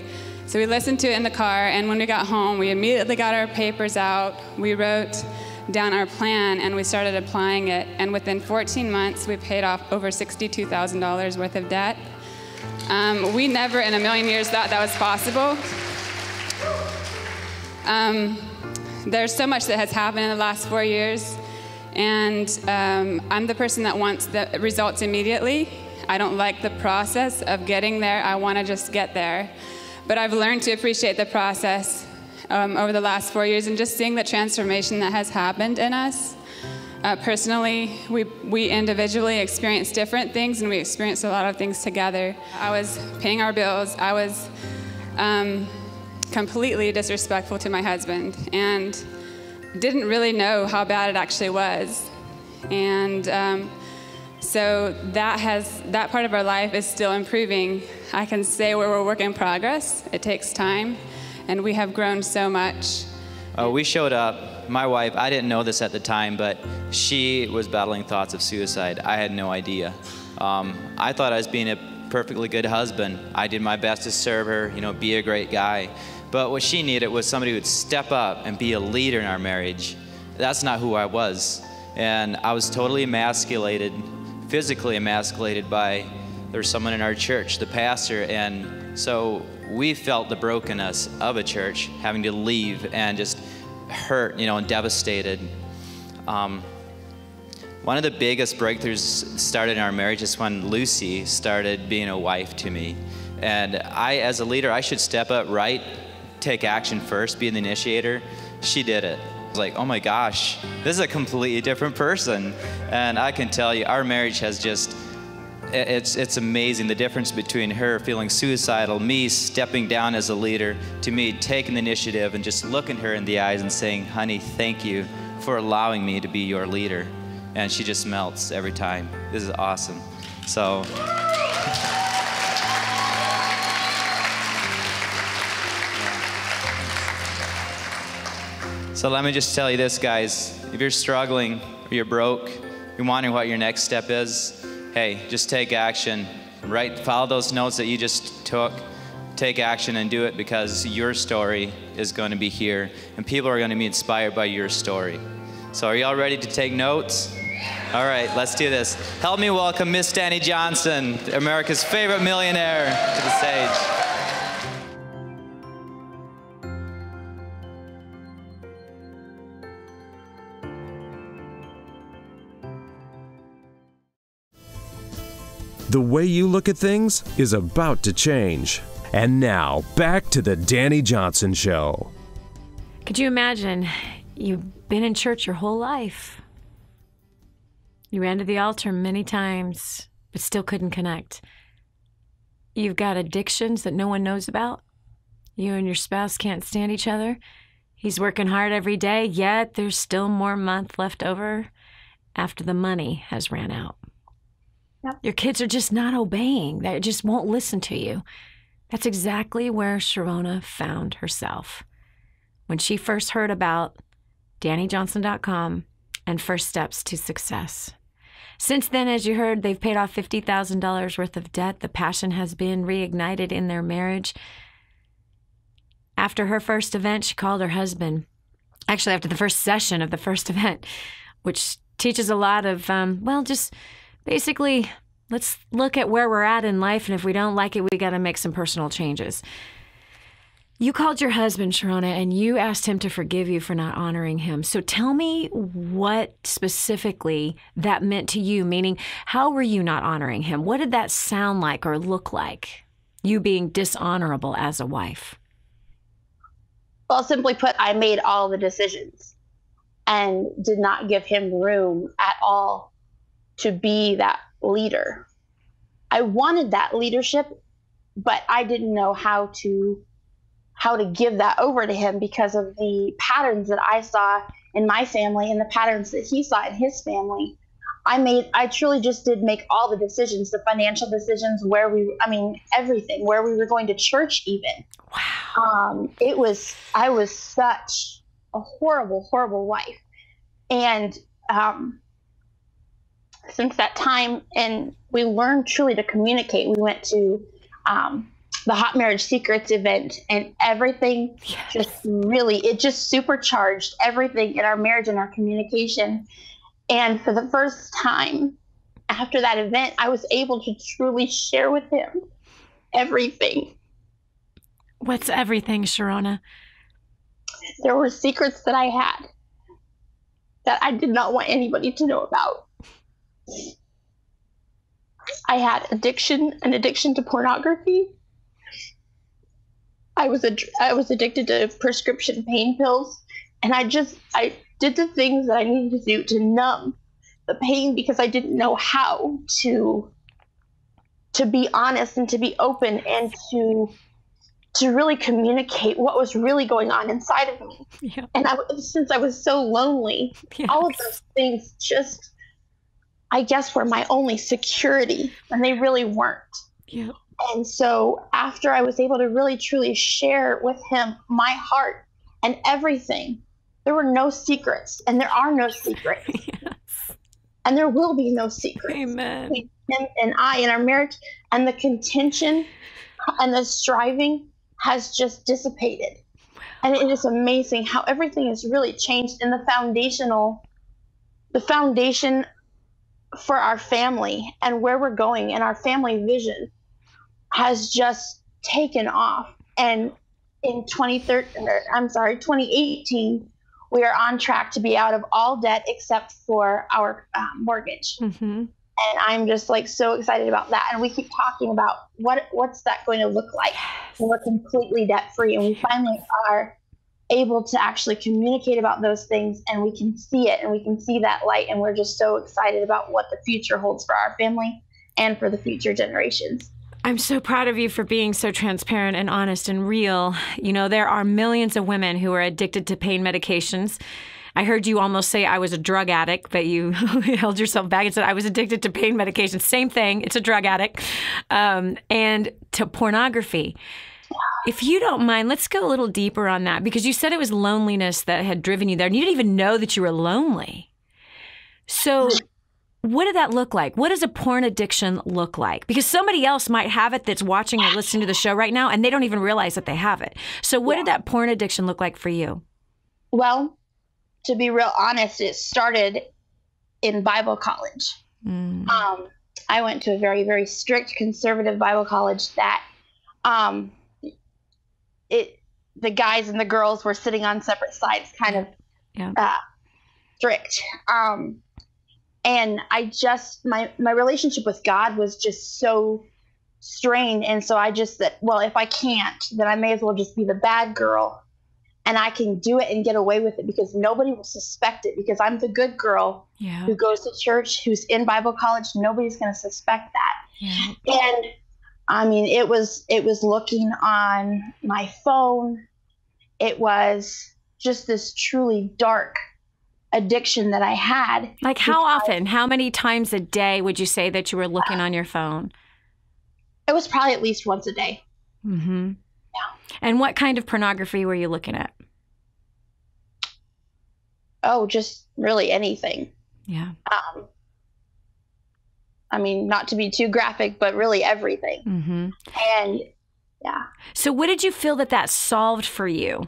So we listened to it in the car, and when we got home, we immediately got our papers out. We wrote down our plan, and we started applying it. And within 14 months, we paid off over $62,000 worth of debt. We never in a million years thought that was possible. There's so much that has happened in the last 4 years, and I'm the person that wants the results immediately. I don't like the process of getting there. I want to just get there. But I've learned to appreciate the process over the last 4 years, and just seeing the transformation that has happened in us. Personally, we individually experience different things, and we experience a lot of things together. I was paying our bills. I was completely disrespectful to my husband and didn't really know how bad it actually was. And so that part of our life is still improving. I can say we're a work in progress. It takes time, and we have grown so much. We showed up. My wife, I didn't know this at the time, but she was battling thoughts of suicide. I had no idea. I thought I was being a perfectly good husband. I did my best to serve her, be a great guy. But what she needed was somebody who would step up and be a leader in our marriage. That's not who I was. And I was totally emasculated, physically emasculated by, there was someone in our church, the pastor, and so we felt the brokenness of a church, having to leave and just hurt, and devastated. One of the biggest breakthroughs started in our marriage is when Lucy started being a wife to me. And I, as a leader, I should step up, right? Take action first, be the initiator. She did it. I was like, oh my gosh, this is a completely different person. And I can tell you, our marriage has just, it's amazing, the difference between her feeling suicidal, me stepping down as a leader, to me taking the initiative and just looking her in the eyes and saying, honey, thank you for allowing me to be your leader. And she just melts every time. This is awesome. So. So let me just tell you this, guys. If you're struggling, or you're broke, you're wondering what your next step is, hey, just take action. Follow those notes that you just took. Take action and do it, because your story is going to be here, and people are going to be inspired by your story. So are y'all ready to take notes? All right, let's do this. Help me welcome Miss Dani Johnson, America's favorite millionaire, to the stage. The way you look at things is about to change. And now, back to the Dani Johnson Show. Could you imagine, you've been in church your whole life. You ran to the altar many times, but still couldn't connect. You've got addictions that no one knows about. You and your spouse can't stand each other. He's working hard every day, yet there's still more month left over after the money has ran out. Yep. Your kids are just not obeying. They just won't listen to you. That's exactly where Sharonna found herself. When she first heard about DaniJohnson.com and First Steps to Success. Since then, as you heard, they've paid off $50,000 worth of debt. The passion has been reignited in their marriage. After her first event, she called her husband. Actually, after the first session of the first event, which teaches a lot of, just basically, let's look at where we're at in life, and if we don't like it, we got to make some personal changes. You called your husband, Sharonna, and you asked him to forgive you for not honoring him. So tell me what specifically that meant to you, meaning how were you not honoring him? What did that sound like or look like, you being dishonorable as a wife? Well, simply put, I made all the decisions and did not give him room at all to be that leader. I wanted that leadership, but I didn't know how to give that over to him because of the patterns that I saw in my family and the patterns that he saw in his family. I truly just did make all the decisions, the financial decisions, everything, where we were going to church even. Wow. I was such a horrible, horrible wife. And since that time, and we learned truly to communicate. We went to the Hot Marriage Secrets event, and everything it just supercharged everything in our marriage and our communication. And for the first time after that event, I was able to truly share with him everything. What's everything, Sharonna? There were secrets that I had that I did not want anybody to know about. I had an addiction to pornography. I was addicted to prescription pain pills, and I did the things that I needed to do to numb the pain because I didn't know how to be honest and to be open and to really communicate what was really going on inside of me. Yeah. And since I was so lonely, all of those things just, I guess, were my only security, and they really weren't. Yeah. And so after I was able to really truly share with him my heart and everything, there were no secrets, and there are no secrets. Yes. And there will be no secrets. Amen. Between him and I in our marriage, and the contention and the striving has just dissipated. And it is amazing how everything has really changed, and the foundation for our family and where we're going and our family vision has just taken off. And in 2018, we are on track to be out of all debt except for our mortgage. Mm-hmm. And I'm just so excited about that. And we keep talking about what's that going to look like when we're completely debt free. And we finally are able to actually communicate about those things, and we can see it, and we can see that light. And we're just so excited about what the future holds for our family and for the future generations. I'm so proud of you for being so transparent and honest and real. You know, there are millions of women who are addicted to pain medications. I heard you almost say I was a drug addict, but you held yourself back and said I was addicted to pain medication. Same thing. It's a drug addict. And to pornography. If you don't mind, let's go a little deeper on that, because you said it was loneliness that had driven you there, and you didn't even know that you were lonely. So what did that look like? What does a porn addiction look like? Because somebody else might have it that's watching or listening to the show right now, and they don't even realize that they have it. So what did that porn addiction look like for you? Well, to be real honest, it started in Bible college. I went to a very, very strict conservative Bible college that the guys and the girls were sitting on separate sides, kind of strict. And my relationship with God was just so strained. And so I just said, well, if I can't, then I may as well just be the bad girl, and I can do it and get away with it because nobody will suspect it, because I'm the good girl who goes to church, who's in Bible college. Nobody's going to suspect that. Yeah. And I mean, it was looking on my phone. It was just this truly dark addiction that I had. Like how often? How many times a day would you say that you were looking on your phone? It was probably at least once a day. Mm-hmm. Yeah. And what kind of pornography were you looking at? Oh, just really anything. Yeah. I mean, not to be too graphic, but really everything. Mm-hmm. And yeah. So what did you feel that solved for you?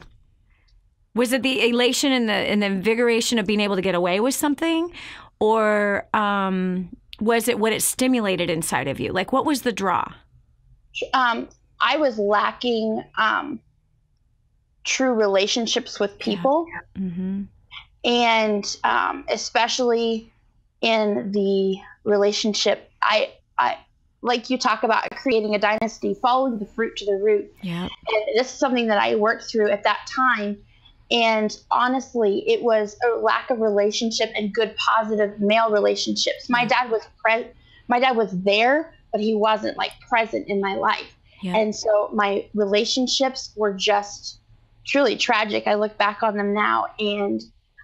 Was it the elation and the invigoration of being able to get away with something? Or was it what it stimulated inside of you? Like, what was the draw? I was lacking true relationships with people. Yeah. Mm-hmm. And especially in the relationship, I like you talk about creating a dynasty, following the fruit to the root. Yeah. And this is something that I worked through at that time. And honestly, it was a lack of relationship and good, positive male relationships. My dad was there, but he wasn't present in my life. Yeah. And so my relationships were just truly tragic. I look back on them now, and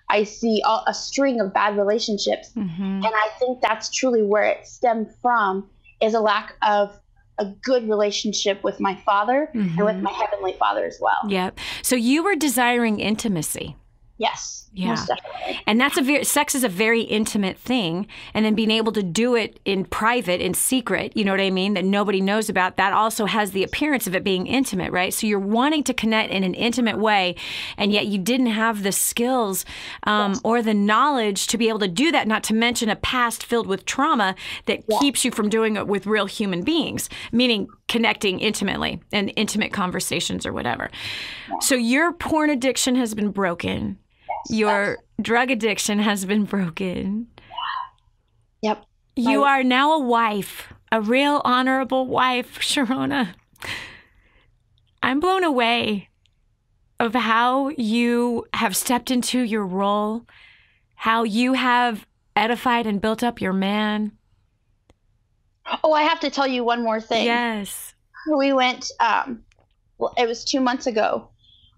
I see a string of bad relationships. And I think that's truly where it stemmed from, is a lack of a good relationship with my father and with my Heavenly Father as well. Yep. So you were desiring intimacy. Yes. Yeah. Most definitely. And that's sex is a very intimate thing. And then being able to do it in private, in secret, you know what I mean, that nobody knows about, that also has the appearance of it being intimate, right? So you're wanting to connect in an intimate way, and yet you didn't have the skills or the knowledge to be able to do that, not to mention a past filled with trauma that keeps you from doing it with real human beings, meaning connecting intimately and intimate conversations or whatever. So your porn addiction has been broken. Your drug addiction has been broken. Yep. You are now a wife, a real honorable wife, Sharonna. I'm blown away of how you have stepped into your role, how you have edified and built up your man. Oh, I have to tell you one more thing. Yes. We went, well, it was 2 months ago.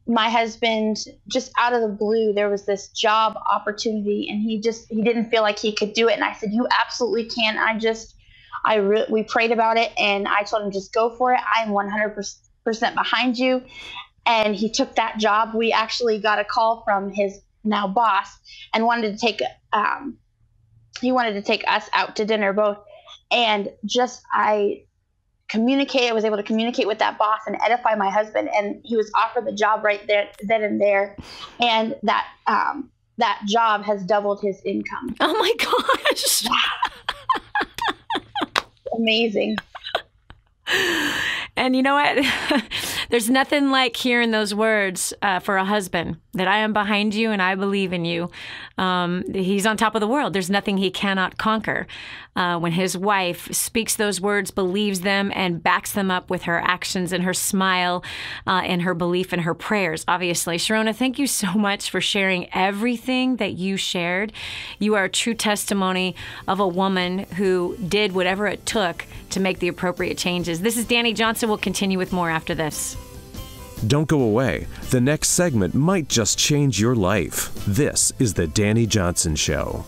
My husband, just out of the blue, there was this job opportunity, and he didn't feel like he could do it. And I said, you absolutely can. We prayed about it, and I told him, just go for it. I'm 100% behind you. And he took that job. We actually got a call from his now boss and wanted to take, he wanted to take us out to dinner both. And I was able to communicate with that boss and edify my husband, and he was offered the job right there, then and there. And that job has doubled his income. Oh my gosh. Amazing. And you know what? There's nothing like hearing those words for a husband, that I am behind you and I believe in you. He's on top of the world. There's nothing he cannot conquer. When his wife speaks those words, believes them, and backs them up with her actions and her smile and her belief and her prayers, obviously. Sharonna, thank you so much for sharing everything that you shared. You are a true testimony of a woman who did whatever it took to make the appropriate changes. This is Dani Johnson. We'll continue with more after this. Don't go away. The next segment might just change your life. This is The Dani Johnson Show.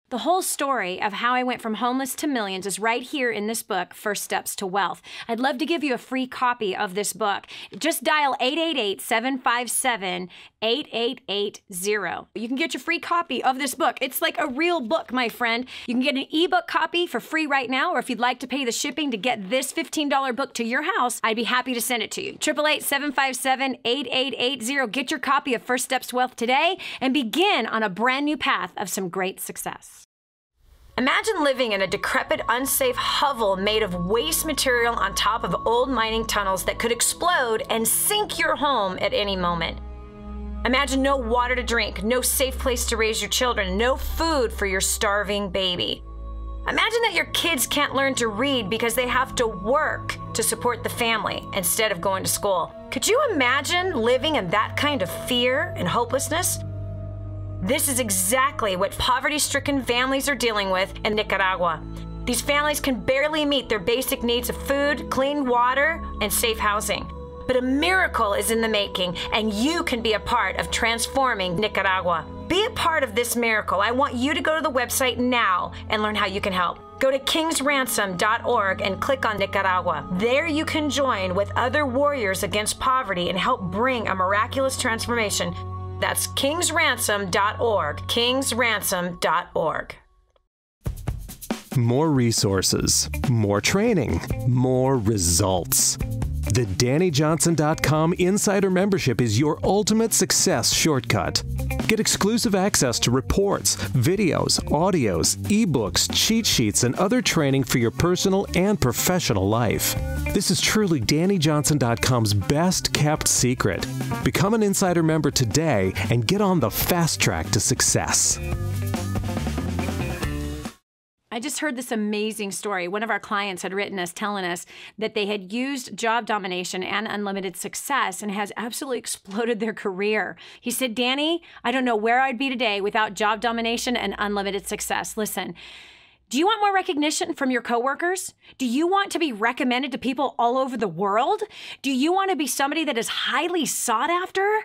The whole story of how I went from homeless to millions is right here in this book, First Steps to Wealth. I'd love to give you a free copy of this book. Just dial 888-757-8880. You can get your free copy of this book. It's like a real book, my friend. You can get an ebook copy for free right now, or if you'd like to pay the shipping to get this $15 book to your house, I'd be happy to send it to you. 888-757-8880. Get your copy of First Steps to Wealth today and begin on a brand new path of some great success. Imagine living in a decrepit, unsafe hovel made of waste material on top of old mining tunnels that could explode and sink your home at any moment. Imagine no water to drink, no safe place to raise your children, no food for your starving baby. Imagine that your kids can't learn to read because they have to work to support the family instead of going to school. Could you imagine living in that kind of fear and hopelessness? This is exactly what poverty-stricken families are dealing with in Nicaragua. These families can barely meet their basic needs of food, clean water, and safe housing. But a miracle is in the making, and you can be a part of transforming Nicaragua. Be a part of this miracle. I want you to go to the website now and learn how you can help. Go to kingsransom.org and click on Nicaragua. There you can join with other warriors against poverty and help bring a miraculous transformation. That's kingsransom.org, kingsransom.org. More resources, more training, more results. The DaniJohnson.com Insider Membership is your ultimate success shortcut. Get exclusive access to reports, videos, audios, ebooks, cheat sheets, and other training for your personal and professional life. This is truly DaniJohnson.com's best kept secret. Become an Insider member today and get on the fast track to success. I just heard this amazing story. One of our clients had written us telling us that they had used job domination and unlimited success and has absolutely exploded their career. He said, Dani, I don't know where I'd be today without job domination and unlimited success. Listen, do you want more recognition from your coworkers? Do you want to be recommended to people all over the world? Do you want to be somebody that is highly sought after?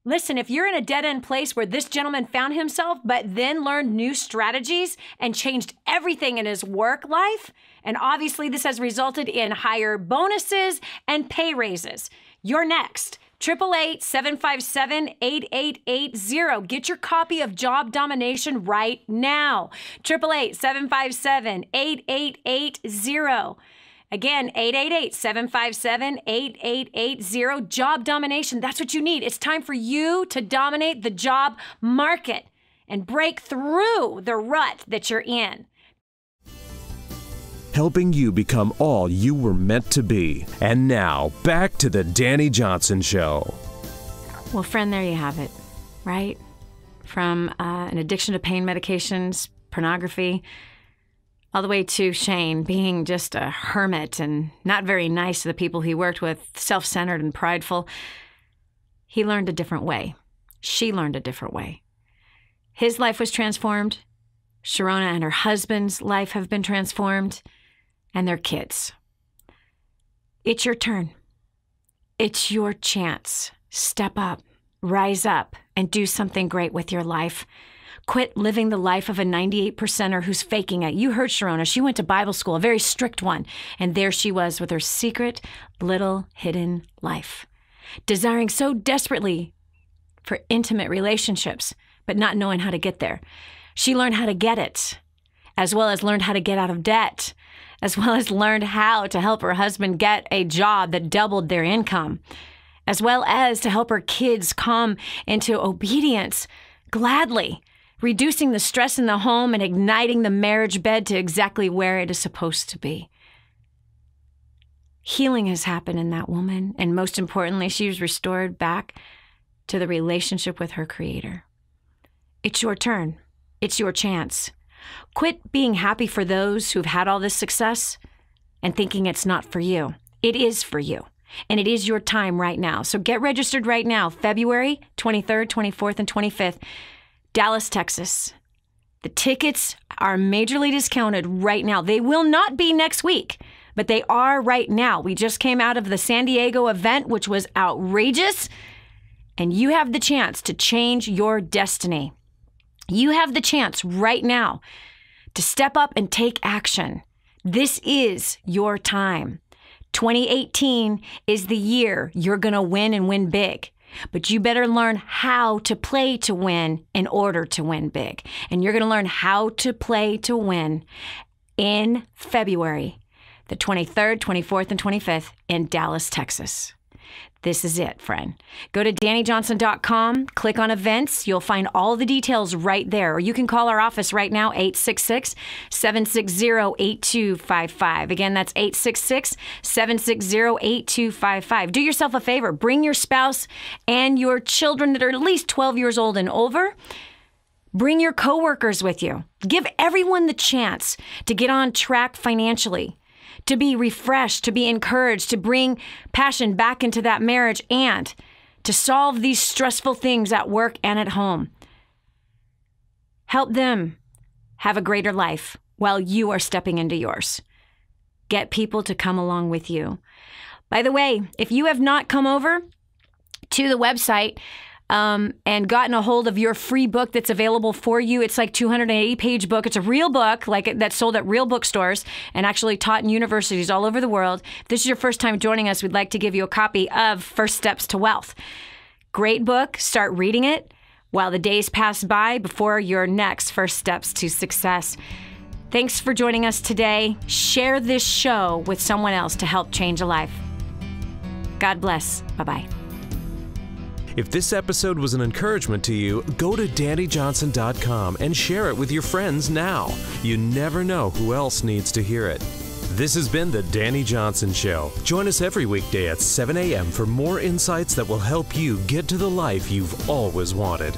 Listen, if you're in a dead-end place where this gentleman found himself, but then learned new strategies and changed everything in his work life, and obviously this has resulted in higher bonuses and pay raises, you're next. 888-757-8880. Get your copy of Job Domination right now. 888-757-8880. Again, 888-757-8880. Job Domination. That's what you need. It's time for you to dominate the job market and break through the rut that you're in. Helping you become all you were meant to be. And now, back to the Dani Johnson Show. Well, friend, there you have it, right? From an addiction to pain medications, pornography, all the way to Shane being just a hermit and not very nice to the people he worked with, self-centered and prideful. He learned a different way. She learned a different way. His life was transformed. Sharonna and her husband's life have been transformed, and their kids. It's your turn. It's your chance. Step up, rise up, and do something great with your life. Quit living the life of a 98%er who's faking it. You heard Sharonna. She went to Bible school, a very strict one, and there she was with her secret little hidden life, desiring so desperately for intimate relationships, but not knowing how to get there. She learned how to get it, as well as learned how to get out of debt, as well as learned how to help her husband get a job that doubled their income, as well as to help her kids come into obedience gladly, reducing the stress in the home and igniting the marriage bed to exactly where it is supposed to be. Healing has happened in that woman, and most importantly, she was restored back to the relationship with her Creator. It's your turn. It's your chance. Quit being happy for those who've had all this success and thinking it's not for you. It is for you, and it is your time right now. So get registered right now, February 23rd, 24th, and 25th, Dallas, Texas. The tickets are majorly discounted right now. They will not be next week, but they are right now. We just came out of the San Diego event, which was outrageous, and you have the chance to change your destiny. You have the chance right now to step up and take action. This is your time. 2018 is the year you're going to win and win big. But you better learn how to play to win in order to win big. And you're going to learn how to play to win in February, the 23rd, 24th, and 25th in Dallas, Texas. This is it, friend. Go to DaniJohnson.com, click on events. You'll find all the details right there. Or you can call our office right now, 866-760-8255. Again, that's 866-760-8255. Do yourself a favor. Bring your spouse and your children that are at least 12 years old and over. Bring your coworkers with you. Give everyone the chance to get on track financially, to be refreshed, to be encouraged, to bring passion back into that marriage, and to solve these stressful things at work and at home. Help them have a greater life while you are stepping into yours. Get people to come along with you. By the way, if you have not come over to the website and gotten a hold of your free book that's available for you. It's like 280-page book. It's a real book that's sold at real bookstores and actually taught in universities all over the world. If this is your first time joining us, we'd like to give you a copy of First Steps to Wealth. Great book. Start reading it while the days pass by before your next first steps to success. Thanks for joining us today. Share this show with someone else to help change a life. God bless. Bye-bye. If this episode was an encouragement to you, go to DaniJohnson.com and share it with your friends now. You never know who else needs to hear it. This has been The Dani Johnson Show. Join us every weekday at 7 a.m. for more insights that will help you get to the life you've always wanted.